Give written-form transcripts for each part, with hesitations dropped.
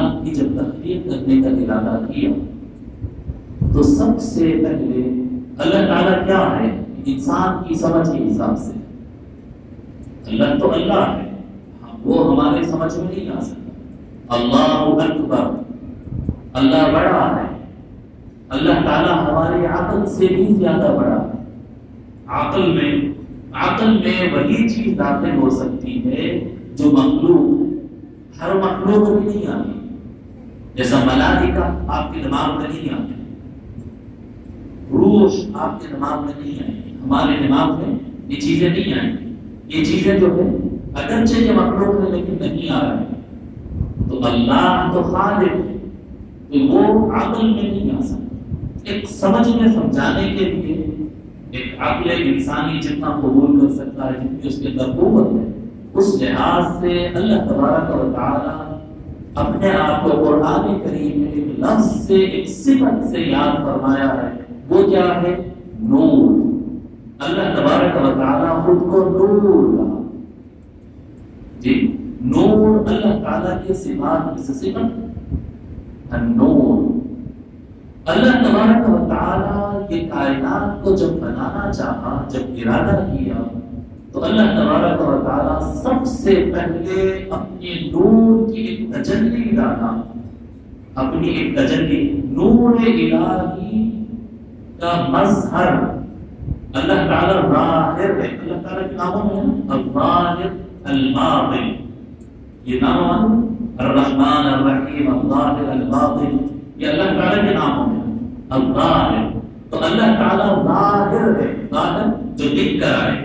کائنات کی جب تخلیق کرنے کا ارادہ کیا تو سب سے پہلے اللہ تعالیٰ کیا ہے انسان کی سمجھ کے حساب سے اللہ تو اللہ ہے وہ ہمارے سمجھ میں نہیں آ سکتا. اللہ اکبر اللہ بڑا ہے. اللہ تعالیٰ ہماری عقل سے بھی زیادہ بڑا ہے. عقل میں وہی چیز داخل ہو سکتی ہے جو مخلوق ہر مخلوق میں نہیں آتی. جیسا ملائکہ آپ کے دماغ میں نہیں آتے, روح آپ کے دماغ میں نہیں آئیں گی, ہمارے دماغ میں یہ چیزیں نہیں آئیں گی. یہ چیزیں جو ہے اگرچہ یہ مخلوق ہے لیکن نہیں آ رہے ہیں. تو اللہ تو خالق ہے تو وہ عقل میں نہیں آ سکتا. ایک سمجھ میں سمجھانے کے لیے ایک عقل انسانی جتنا قبول کر سکتا ہے جتنی اس کے اندر قوت ہے اس لحاظ سے اللہ تبارک و تعالی اپنے آپ کو قرآن کریم میں ایک لفظ سے ایک صفت سے یاد فرمایا ہے. وہ کیا ہے؟ نور. اللہ تبارک و تعالی خود کو نور کہا. جی نور اللہ تعالیٰ کے صفات سے صفت النور. اللہ تبارک و تعالی یہ کائنات کو جب بنانا چاہا, جب ارادہ کیا تو اللہ تبارک و تعالی سب سے پہلے اپنے نور کی ایک تجلی ڈالا. اپنی ایک تجلی نور الہی کا مظہر. اللہ تعالی ظاہر ہے. اللہ تعالی کے ناموں میں الظاہر الباطن, یہ نام الرحمن الرحیم الظاہر الباطن, یہ اللہ تعالی کے ناموں میں الظاہر. تو اللہ تعالی ظاہر ہے, ظاہر جو دکھ کر آئے.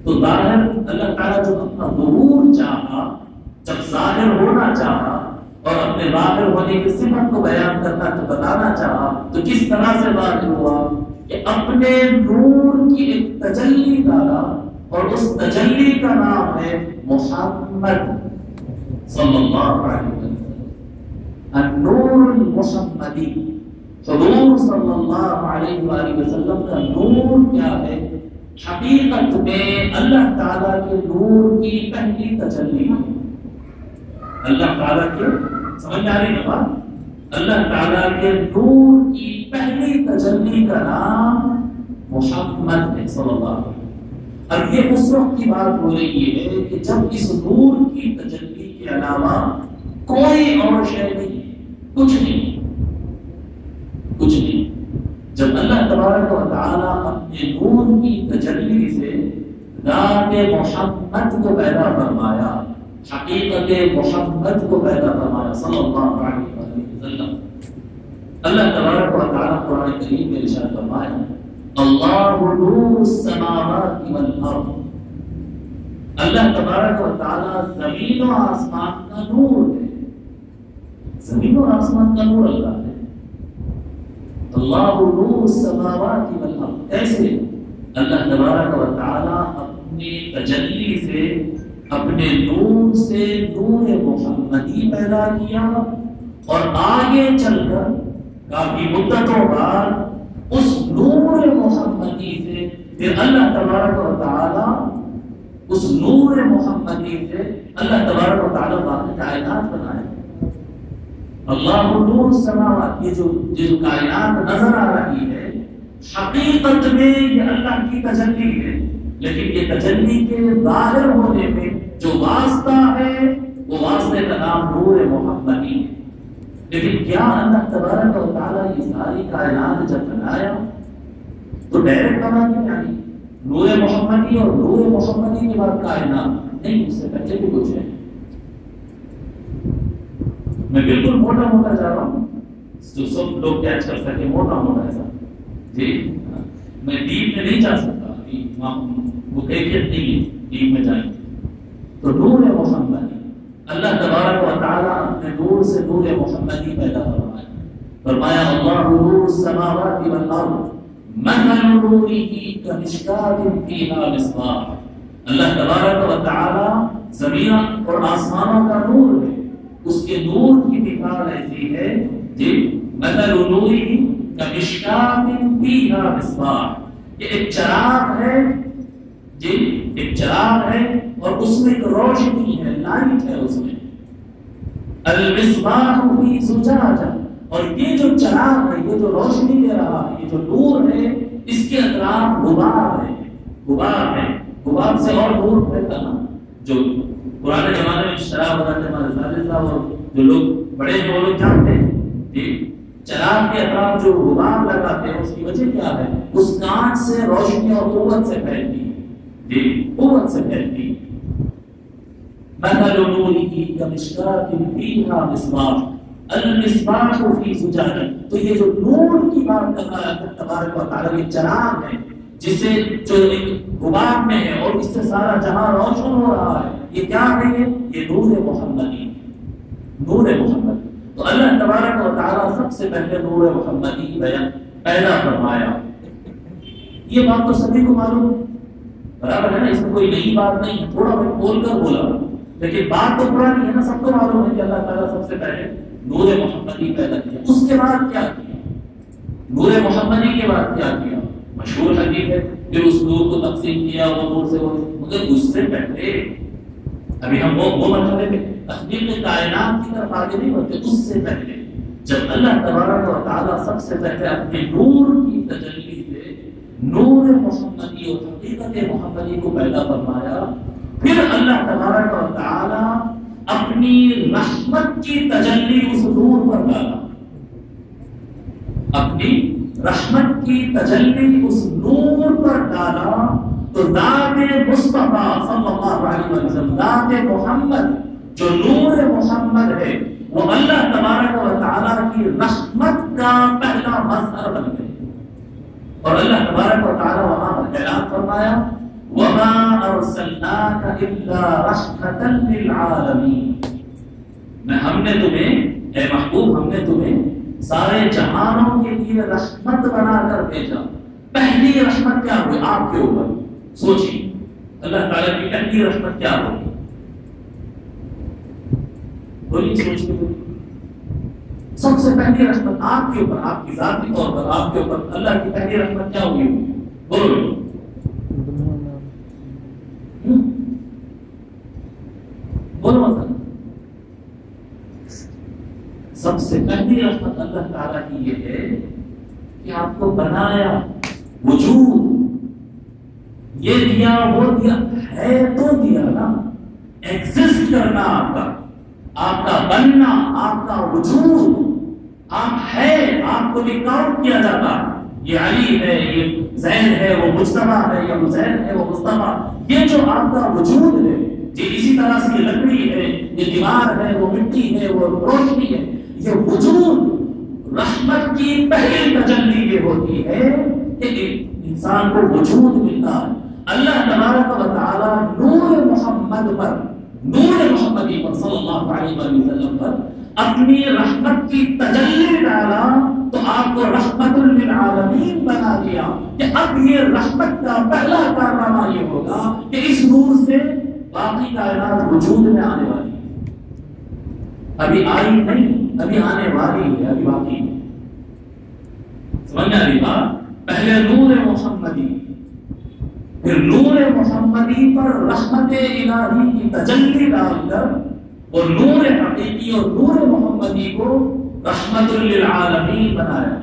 تو ظاہر اللہ تعالی جو اپنا ظہور چاہا, جب ظاہر ہونا چاہا اور اپنے ظاہر ہونے کی صفت کو بیان کرنا تو بتانا چاہا تو کس طرح سے ظاہر ہوا کہ اپنے نور کی ایک تجلی ڈالا اور اس تجلی کا نام ہے محمد صلی اللہ علیہ وسلم. النور المحمدی. حضور صلی اللہ علیہ وآلہ وسلم کا نور کیا ہے؟ حقیقت میں اللہ تعالیٰ کے نور کی پہلی تجلی ہے. اللہ تعالیٰ کے سمجھ آ رہی ہے بات؟ اللہ تعالیٰ کے نور کی پہلی تجلی کا نام محمد ہے صلی اللہ علیہ وسلم. اب یہ اس وقت کی بات ہو رہی ہے کہ جب اس نور کی تجلی کے علاوہ کوئی اور شے نہیں, کچھ نہیں, کچھ نہیں. جب اللہ تبارک و تعالیٰ اپنے نور کی تجلی سے ذات محمد کو پیدا فرمایا, حقیقت محمد کو پیدا فرمایا صلی اللہ علیہ وسلم. اللہ تبارک و تعالیٰ قرآن کریم میں ارشاد فرمایا اللہ نور السماوات والارض. اللہ تبارک و تعالیٰ زمین و آسمان کا نور ہے. زمین و آسمان کا نور اللہ ہے. اللہ نور السماوات والارض. کیسے؟ اللہ تبارک و تعالیٰ اپنی تجلی سے, اپنے نور سے نور محمدی پیدا کیا اور آگے چل کر کافی مدتوں بعد اس نور محمدی سے پھر اللہ تبارک و تعالی اس نور محمدی سے اللہ تبارک و تعالی باقی کائنات بنائے. اللہ نور السماوات. یہ جو کائنات نظر آ رہی ہے حقیقت میں یہ اللہ کی تجلی ہے, لیکن یہ تجلی کے ظاہر ہونے میں جو واسطہ ہے وہ واسطے کا نام نور محمدی ہے. لیکن کیا اللہ تبارک و تعالیٰ یہ ساری کائنات جب بنایا تو ڈائریکٹ بنا کے یعنی نور محمدی اور نور محمدی کے بعد کائنات نہیں, اس سے پہلے بھی کچھ ہے. میں بالکل موٹا موٹا جا رہا ہوں جو سب لوگ کیچ کر سکے, موٹا موٹا ایسا. جی میں ڈیپ میں نہیں جا سکتا, وہ کیفیت نہیں ہے ڈیپ میں جائیں. تو نور محمدی اللہ تبارک و تعالیٰ اپنے نور سے نور محمدی پیدا فرمایا. فرمایا اللہ نور السماوات والارض مثل نوره كمشكاة فيها مصباح. اللہ تبارک و تعالیٰ زمین اور آسمانوں کا نور ہے, اس کے نور کی مثال ایسی ہے جی مثل نوره كمشكاة فيها مصباح. یہ ایک چراغ ہے جی, ایک چراغ ہے اور اس میں ایک روشنی ہے, لائٹ ہے اس میں. المصباح فی زجاجہ، اور یہ جو چراغ ہے، یہ جو روشنی دے رہا ہے، یہ جو نور ہے، اس کے اطراف غبار ہے، غبار ہے، غبار سے اور نور پھیلتا نا۔ جو پرانے زمانے میں شراب بناتے ہمارے والد صاحب اور جو لوگ بڑے ہیں وہ لوگ جانتے ہیں کہ چراغ کے اطراف جو غبار لگاتے ہیں اس کی وجہ کیا ہے؟ اس کانچ سے روشنی اور قوت سے پھیلتی ہے، جی قوت سے پھیلتی ہے۔ مثل نوره كمشكاة فيها مصباح المصباح في زجاجة، تو یہ جو نور کی بات کر رہا ہے تبارک و تعالیٰ، یہ چراغ ہے جسے جو ایک غبار میں ہے اور اس سے سارا جہاں روشن ہو رہا ہے، یہ کیا ہے؟ یہ نور محمدی، نور محمدی۔ تو اللہ تبارک و تعالیٰ سب سے پہلے نور محمدی پیدا فرمایا۔ یہ بات تو سبھی کو معلوم برابر ہے نا، اس میں کوئی نئی بات نہیں ہے، تھوڑا میں کھول کر بولا لیکن بات تو پرانی ہے نا، سب کو معلوم ہے کہ اللہ تعالیٰ سب سے پہلے نور محمدی پیدا کیا۔ اس کے بعد کیا کیا؟ نور محمدی کے بعد کیا کیا؟ مشہور حدیث ہے، پھر اس نور کو تقسیم کیا، وہ نور سے وہ، مگر اس سے پہلے ابھی ہم وہ مرحلے میں تخلیق کائنات کی طرف آگے نہیں بڑھتے، اس سے پہلے جب اللہ تبارک و تعالیٰ سب سے پہلے اپنے نور کی تجلی سے نور محمدی اور حقیقت محمدی کو پیدا فرمایا، پھر اللہ تبارک و تعالیٰ اپنی رحمت کی تجلی اس نور پر ڈالا، اپنی رحمت کی تجلی اس نور پر ڈالا، تو ذات مصطفیٰ صلی اللہ علیہ وسلم، ذات محمد جو نور محمد ہے، وہ اللہ تبارک و تعالیٰ کی رحمت کا پہلا مظہر بن گئے۔ اور اللہ تبارک و تعالیٰ وہاں پر اعلان فرمایا وَمَا أَرْسَلْنَاكَ إِلَّا رَحْمَةً لِلْعَالَمِينَ، ہم نے تمہیں، اے محبوب، ہم نے تمہیں سارے جہانوں کے لیے رحمت بنا کر بھیجا۔ پہلی رحمت کیا ہوئی آپ کے اوپر؟ سوچیے اللہ تعالیٰ کی پہلی رحمت کیا ہوگی؟ بولیے، سوچ کے بولیے۔ سب سے پہلی رحمت آپ کے اوپر، آپ کی ذاتی طور پر آپ کے اوپر اللہ کی پہلی رحمت کیا ہوئی؟ بولو بولو مثلا۔ سب سے پہلی رحمت اللہ تعالیٰ کی یہ ہے کہ آپ کو بنایا، وجود یہ دیا، وہ دیا، ہے تو دیا نا، ایگزسٹ کرنا آپ کا بننا، آپ کا وجود، آپ ہے، آپ کو ریکارڈ کیا جاتا ہے، یہ علی ہے، یہ زید ہے، وہ مجتبیٰ ہے، یا حسین ہے، وہ مصطفیٰ، یہ جو آپ کا وجود ہے، یہ اسی طرح سے یہ لکڑی ہے، یہ دیوار ہے، وہ مٹی ہے، وہ روشنی ہے، یہ وجود رحمت کی پہلی تجلی یہ ہوتی ہے کہ انسان کو وجود ملتا ہے۔ اللہ تبارک و تعالی نور محمد پر، نور محمدی پر صلی اللہ علیہ وسلم پر اپنی رحمت کی تجلی ڈالا، تو آپ کو رحمت للعالمین بنا دیا کہ اب یہ رحمت کا پہلا کارنامہ یہ ہوگا کہ اس نور سے باقی کائنات وجود میں آنے والی ہے۔ ابھی آئی نہیں، ابھی آنے والی ہے، ابھی باقی ہے۔ سمجھ میں آ رہی بات؟ پہلے نور محمدی، پھر نور محمدی پر رحمت الہی کی تجلی ڈال کر اور نور حقیقی اور نور محمدی کو رحمت للعالمین بنایا۔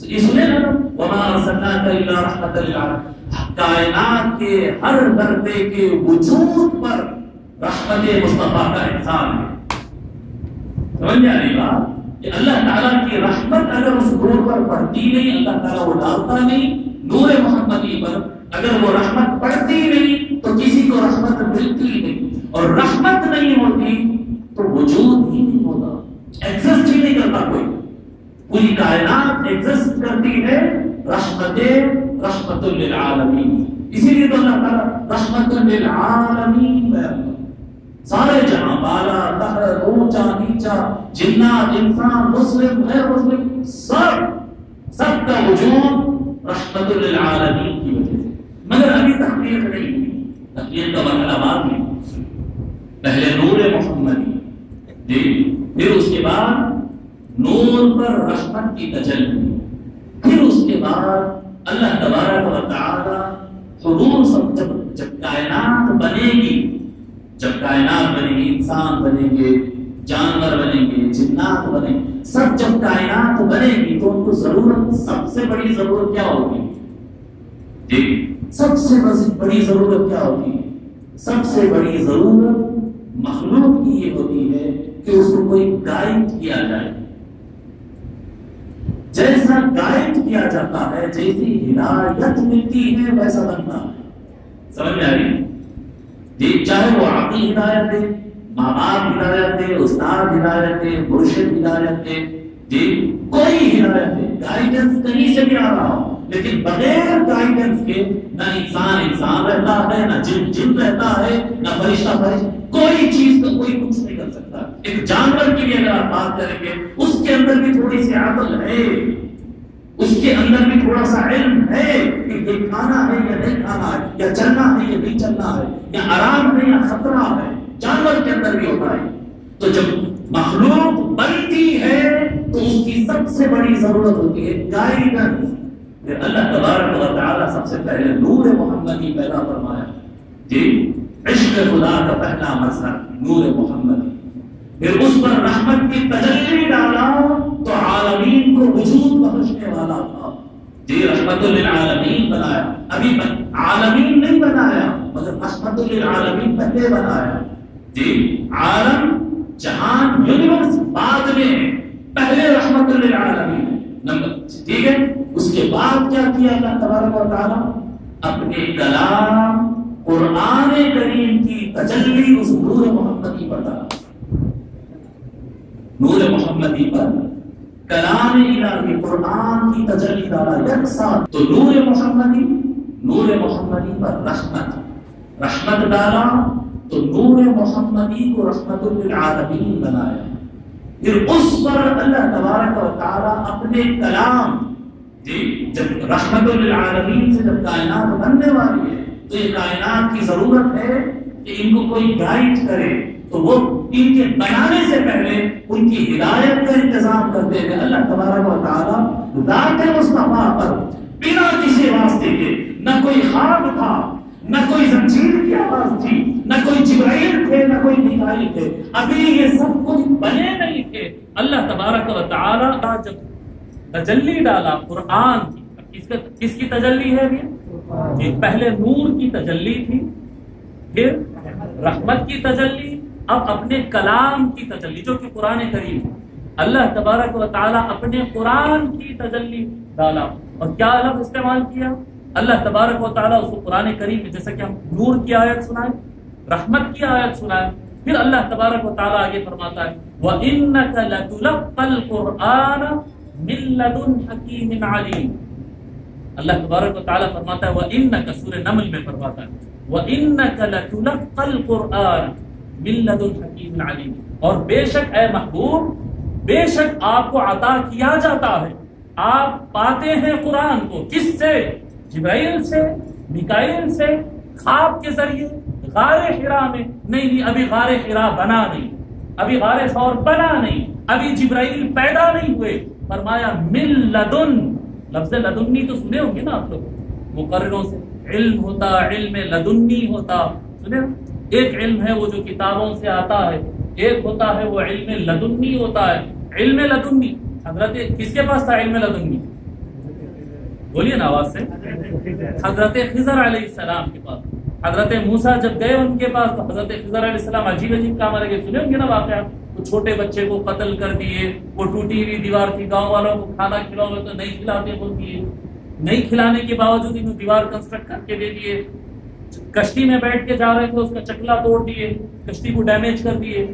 یہ سنے نا، وما ارسلناک الا رحمت للعالمین، کائنات کے ہر درجے کے وجود پر رحمت مصطفیٰ کا احسان ہے۔ سمجھ میں آ رہی بات؟ کہ اللہ تعالیٰ کی رحمت اگر اس نور پر پڑتی نہیں، اللہ تعالیٰ وہ ڈالتا نہیں نور محمدی پر، اگر وہ رحمت پڑتی نہیں تو کسی کو رحمت ملتی نہیں، اور رحمت نہیں ہوتی تو وجود ہی نہیں ہوتا، ایگزسٹ ہی نہیں کرتا کوئی۔ پوری کائنات ایگزسٹ کرتی ہے رحمت للعالمین، اسی لیے تو اللہ تعالیٰ رحمت للعالمین بیان، سارے جہاں، بالا تحت، اونچا نیچا، جنات، انسان، مسلم غیر مسلم، سب کا وجود رحمت للعالمین کی وجہ سے۔ مگر ابھی تخلیق نہیں ہوئی، تخلیق کا مرحلہ بعد میں، پہلے نور محمدی، پھر اس کے بعد نور پر رحمت کی تجلی، پھر اس کے بعد اللہ تبارک و تعالی حضور سب جب کائنات بنے گی، جب کائنات بنے گی، انسان بنیں گے، جانور بنیں گے، جنات بنیں گے، سب جب کائنات بنے گی تو ان کو ضرورت، سب سے بڑی ضرورت کیا ہوگی؟ جی سب سے بڑی ضرورت کیا ہوتی ہے؟ سب سے بڑی ضرورت مخلوق کی یہ ہوتی ہے کہ اس کو کوئی گائیڈ کیا جائے. جیسا گائیڈ کیا جاتا ہے، جیسی ہدایت ملتی ہے ویسا بنتا ہے. سمجھ میں آ رہی؟ جی چاہے وہ عقلی ہدایت دے، ماں باپ ہدایت دے، استاد ہدایت دے، مرشد ہدایت دے، جی کوئی ہدایت دے، گائیڈنس کہیں سے بھی آ رہا ہو، لیکن بغیر گائیڈنس کے نہ انسان رہتا ہے، نہ جن رہتا ہے، نہ فرشتہ فرشتہ، کوئی چیز کا کوئی کچھ نہیں کر سکتا. ایک جانور کی بھی اگر آپ بات کریں گے، اس کے اندر بھی تھوڑی سی عقل ہے، اس کے اندر بھی تھوڑا سا علم ہے کہ یہ کھانا ہے یا نہیں کھانا ہے، یا چلنا ہے یا نہیں چلنا ہے، یا آرام ہے یا خطرہ ہے، جانور کے اندر بھی ہوتا ہے. تو جب مخلوق بنتی ہے تو اس کی سب سے بڑی ضرورت ہوتی ہے گائیڈنس. اللہ تبارک و تعالی سب سے پہلے نور محمدی پیدا فرمایا. جی عشق خدا کا پہلا مظہر نور محمدی. پھر اس پر رحمت کی تجلی ڈالا تو عالمین کو وجود بخشنے والا تھا. جی رحمت للعالمین بنایا. ابھی عالمین نہیں بنایا مگر رحمت للعالمین پہلے بنایا. جی عالم جہان یونیورس بعد میں، پہلے رحمت للعالمین نمبر. ٹھیک ہے، اس کے بعد کیا کیا اللہ تبارک و تعالیٰ؟ اپنے کلام قرآن کریم کی تجلی اس نور محمدی پر ڈالا. نور محمدی پر کلام الہی قرآن کی تجلی ڈالا یکساں. تو نور محمدی پر رحمت ڈالا تو نور محمدی کو رحمت للعالمین بنایا. پھر اس پر اللہ تبارک و تعالیٰ اپنے کلام، جی جب رحمت للعالمین سے جب کائنات بننے والی ہے تو یہ کائنات کی ضرورت ہے کہ ان کو کوئی گائیڈ کرے. تو وہ ان کے بنانے سے پہلے ان کی ہدایت کا انتظام کرتے ہیں. اللہ تبارک و تعالیٰ ذات مصطفیٰ پر بنا کسی واسطے کے، نہ کوئی خواب تھا، نہ کوئی زنجیر کی آواز تھی، نہ کوئی جبرائیل تھے، نہ کوئی میکائیل تھے، ابھی یہ سب کچھ بنے نہیں تھے. اللہ تبارک و تعالیٰ جب تجلی ڈالا قرآن کی، کس کی تجلی ہے یہ؟ پہلے نور کی تجلی تھی، پھر رحمت کی تجلی، اب اپنے کلام کی تجلی جو کہ قرآن کریم ہے. اللہ تبارک و تعالیٰ اپنے قرآن کی تجلی ڈالا. اور کیا لفظ استعمال کیا اللہ تبارک و تعالیٰ اس کو قرآن کریم میں؟ جیسا کہ ہم نور کی آیت سنائیں، رحمت کی آیت سنائیں، پھر اللہ تبارک و تعالیٰ آگے فرماتا ہے وَإِنَّكَ لَتُلَقَّى الْقُرْآنَ مِن لَدُنْ حَكِيمٍ عَلِيمٍ. اللہ تبارک و تعالیٰ فرماتا ہے وَإِنَّكَ سورہ نمل میں فرماتا ہے وَإِنَّكَ لَتُلَقَّى الْقُرْآنَ مِن لَدُنْ حَكِيمٍ عَلِيمٍ. اور بے شک اے محبوب، بے شک آپ کو عطا کیا جاتا ہے، آپ پاتے ہیں قرآن کو. کس سے؟ جبرائیل سے، میکائیل سے، خواب کے ذریعے، غار حرا میں. نہیں ابھی غار حرا بنا نہیں، ابھی غار ثور بنا نہیں، ابھی جبرائیل پیدا نہیں ہوئے. فرمایا من لدن. لفظ لدنی تو سنے ہوں گے نا آپ لوگ مقرروں سے. علم ہوتا، علم لدنی ہوتا، سنے؟ ایک علم ہے وہ جو کتابوں سے آتا ہے، ایک ہوتا ہے وہ علم لدنی ہوتا ہے. علم لدنی حضرت کس کے پاس تھا؟ علم لدنی بولیے نا آواز سے. حضرت خضر علیہ السلام کے پاس. حضرت موسیٰ جب گئے ان کے پاس تو حضرت خضر علیہ السلام عجیب عجیب کام لگے. سنے ہوں گے نا واقعہ، وہ چھوٹے بچے کو قتل کر دیے، وہ ٹوٹی ہوئی دیوار تھی، گاؤں والوں کو کھانا کھلاؤ تو نہیں کھلاتے بولتی ہے، نہیں کھلانے کے باوجود انہوں دیوار کنسٹرکٹ کر کے دے دیے. کشتی میں بیٹھ کے جا رہے تھے، اس کا چکلا توڑ دیے، کشتی کو ڈیمیج کر دیے.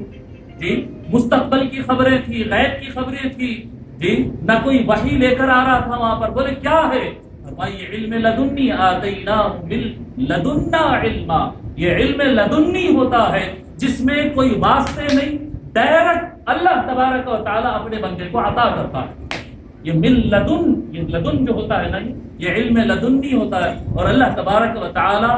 جی مستقبل کی خبریں تھی، غیب کی خبریں تھی. جی نہ کوئی وحی لے کر آ رہا تھا وہاں پر. بولے کیا ہے؟ فرمایا علم لدنی آتیناہ من لدنا علما. یہ علم لدنی ہوتا ہے جس میں کوئی واسطے نہیں، ڈائریکٹ اللہ تبارک و تعالیٰ اپنے بندے کو عطا کرتا ہے. یہ من لدن، یہ لدن جو ہوتا ہے نا یہ علم لدنی ہوتا ہے. اور اللہ تبارک و تعالیٰ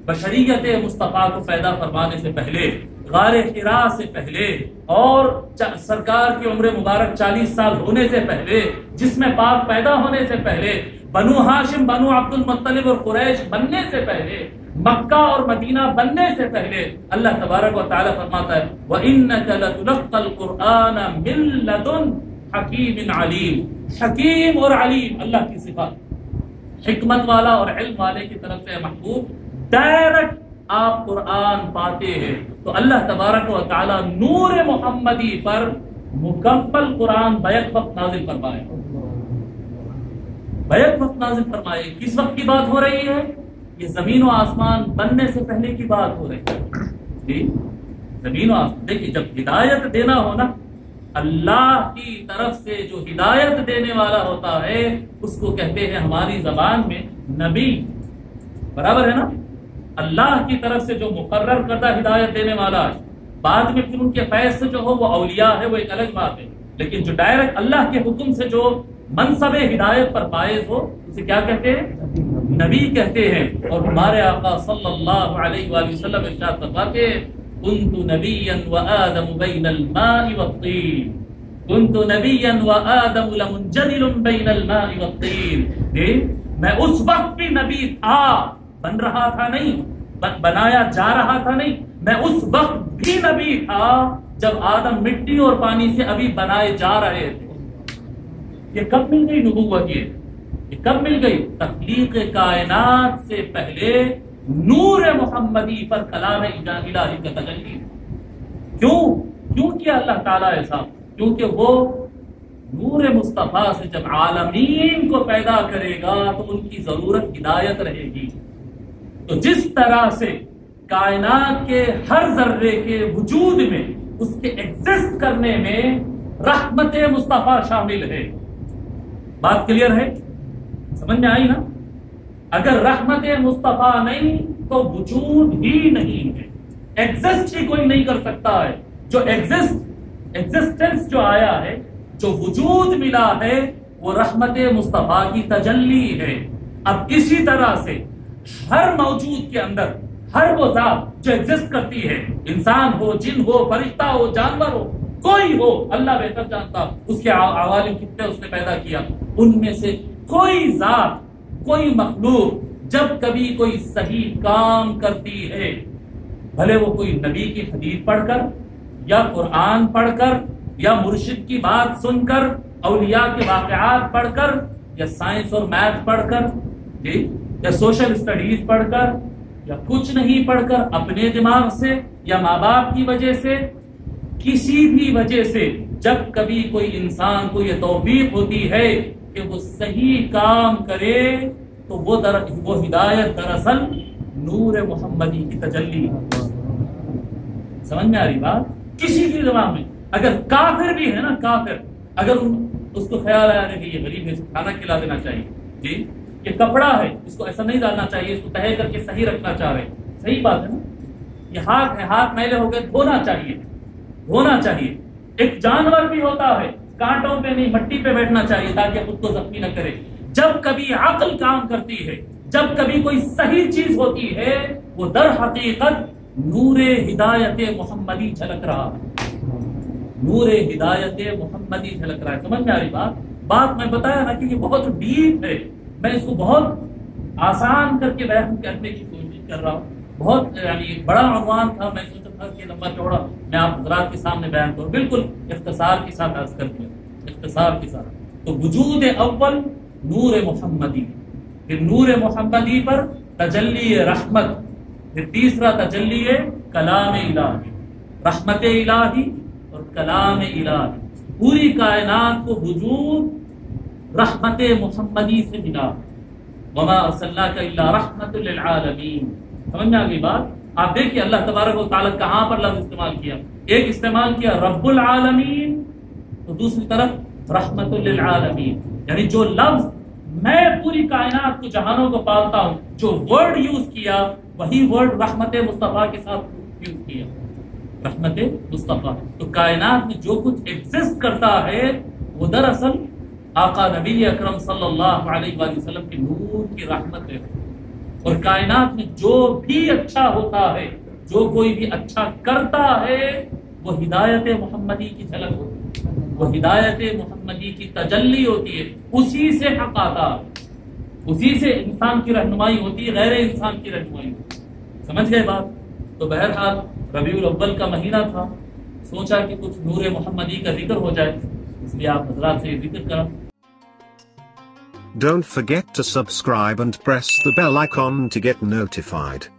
بشریت مصطفیٰ کو پیدا فرمانے سے پہلے غار حرا سے پہلے اور سرکار کی عمر مبارک 40 سال ہونے سے پہلے، جس میں پاک پیدا ہونے سے پہلے، بنو ہاشم، بنو عبد المطلب اور قریش بننے سے پہلے، مکہ اور مدینہ بننے سے پہلے اللہ تبارک و تعالی فرماتا ہے وَإِنَّكَ لَتُلَقَّى الْقُرْآنَ مِن لَدُنْ حَكِيمٍ عَلِيمٍ۔ حکیم اور علیم اللہ کی صفات، حکمت والا اور علم والے کی طرف سے محبوب، ڈائریکٹ آپ قرآن پاتے ہیں۔ تو اللہ تبارک و تعالی نور محمدی پر مکمل قرآن بیک وقت نازل فرمائے، بیک وقت نازل فرمائے۔ کس وقت کی بات ہو رہی ہے؟ یہ زمین و آسمان بننے سے پہلے کی بات ہو رہی ہے جی، زمین و آسمان۔ دیکھیے جب ہدایت دینا ہو نا، اللہ کی طرف سے جو ہدایت دینے والا ہوتا ہے اس کو کہتے ہیں ہماری زبان میں نبی، برابر ہے نا؟ اللہ کی طرف سے جو مقرر کردہ ہدایت دینے والا ہے، بعد میں پھر ان کے فیض سے جو ہو وہ اولیاء ہے، وہ ایک الگ بات ہے، لیکن جو ڈائریکٹ اللہ کے حکم سے جو منصب ہدایت پر فائز ہو اسے کیا کہتے ہیں؟ نبی کہتے ہیں۔ اور ہمارے آقا صلی اللہ علیہ وآلہ وسلم ارشاد فرماتے ہیں كنت نبيا وآدم بين الماء والطين، كنت نبيا وآدم لمنجدل بين الماء والطين۔ میں اس وقت بھی نبی تھا، بن رہا تھا نہیں، بنایا جا رہا تھا نہیں، میں اس وقت بھی نبی تھا جب آدم مٹی اور پانی سے ابھی بنائے جا رہے تھے۔ یہ کب مل گئی نبوت؟ یہ کب مل گئی؟ تخلیق کائنات سے پہلے نور محمدی پر کلام الہی کا تجلی۔ کیوں کیا اللہ تعالیٰ ایسا؟ کیونکہ وہ نور مصطفیٰ سے جب عالمین کو پیدا کرے گا تو ان کی ضرورت ہدایت رہے گی۔ تو جس طرح سے کائنات کے ہر ذرے کے وجود میں، اس کے ایگزسٹ کرنے میں رحمت مصطفیٰ شامل ہے۔ بات کلیئر ہے؟ سمجھ میں آئی نا؟ اگر رحمت مصطفیٰ نہیں تو وجود ہی نہیں ہے، ایگزسٹ ہی کوئی نہیں کر سکتا ہے۔ جو ایگزسٹنس جو آیا ہے، جو وجود ملا ہے، وہ رحمت مصطفیٰ کی تجلی ہے۔ اب اسی طرح سے ہر موجود کے اندر ہر وہ ذات جو ایگزسٹ کرتی ہے، انسان ہو، جن ہو، فرشتہ ہو، جانور ہو، کوئی ہو، اللہ بہتر جانتا اس کے عوالم کتنے اس نے پیدا کیا، ان میں سے کوئی ذات، کوئی مخلوق جب کبھی کوئی صحیح کام کرتی ہے، بھلے وہ کوئی نبی کی حدیث پڑھ کر یا قرآن پڑھ کر یا مرشد کی بات سن کر، اولیاء کے واقعات پڑھ کر یا سائنس اور میتھ پڑھ کر جی، یا سوشل اسٹڈیز پڑھ کر یا کچھ نہیں پڑھ کر، اپنے دماغ سے یا ماں باپ کی وجہ سے، کسی بھی وجہ سے جب کبھی کوئی انسان کو یہ توفیق ہوتی ہے کہ وہ صحیح کام کرے تو وہ ہدایت دراصل نور محمدی کی تجلی ہے۔ سمجھ میں آ رہی بات؟ کسی بھی زبان میں اگر کافر بھی ہے نا، کافر اگر اس کو خیال آیا کہ یہ غریب ہے، اس کو کھانا کھلا دینا چاہیے جی، یہ کپڑا ہے اس کو ایسا نہیں ڈالنا چاہیے، اس کو تہہ کر کے صحیح رکھنا چاہ رہے، صحیح بات ہے نا؟ یہ ہاتھ ہے، ہاتھ میلے ہو گئے، دھونا چاہیے، دھونا چاہیے۔ ایک جانور بھی ہوتا ہے، کانٹوں پہ نہیں مٹی پہ بیٹھنا چاہیے تاکہ خود کو زخمی نہ کرے۔ جب کبھی عقل کام کرتی ہے، جب کبھی کوئی صحیح چیز ہوتی ہے، وہ در حقیقت نور ہدایت محمدی جھلک رہا ہے، نور ہدایت محمدی جھلک رہا ہے۔ سمجھ میں آ رہی بات میں بتایا نا کہ یہ بہت ڈیپ ہے، میں اس کو بہت آسان کر کے بیان کرنے کی کوشش کر رہا ہوں۔ بہت یعنی بڑا عنوان تھا، میں سوچا تھا کہ لمبا چوڑا میں آپ حضرات کے سامنے بیان کروں، بالکل اختصار کے ساتھ عرض کر دیا، اختصار کے ساتھ۔ تو وجود اول نور محمدی، پھر نور محمدی پر تجلی رحمت، پھر تیسرا تجلی کلام الہی، رحمت الہی اور کلام الہی۔ پوری کائنات کو وجود رحمت محمدی سے ملا، وما ارسلناک الا رحمت للعالمین۔ سمجھ میں آ گئی بات؟ آپ دیکھیے اللہ تبارک و تعالیٰ کہاں پر لفظ استعمال کیا، ایک استعمال کیا رب العالمین، تو دوسری طرف رحمت للعالمین، یعنی جو لفظ میں پوری کائنات کو، جہانوں کو پالتا ہوں، جو ورڈ یوز کیا وہی ورڈ رحمت مصطفیٰ کے ساتھ یوز کیا، رحمت مصطفیٰ۔ تو کائنات میں جو کچھ ایگزسٹ کرتا ہے وہ دراصل آقا نبی اکرم صلی اللہ علیہ وآلہ وسلم کی نور کی رحمت ہے، اور کائنات میں جو بھی اچھا ہوتا ہے جو کوئی بھی اچھا کرتا ہے وہ ہدایت محمدی کی جھلک ہوتی ہے، وہ ہدایت محمدی کی تجلی ہوتی ہے، اسی سے حق آتا، اسی سے انسان کی رہنمائی ہوتی ہے، غیر انسان کی رہنمائی ہوتی ہے۔ سمجھ گئے بات؟ تو بہرحال ربیع الاول کا مہینہ تھا، سوچا کہ کچھ نور محمدی کا ذکر ہو جائے، اس لیے آپ حضرات سے یہ ذکر کرا۔ Don't forget to subscribe and press the bell icon to get notified.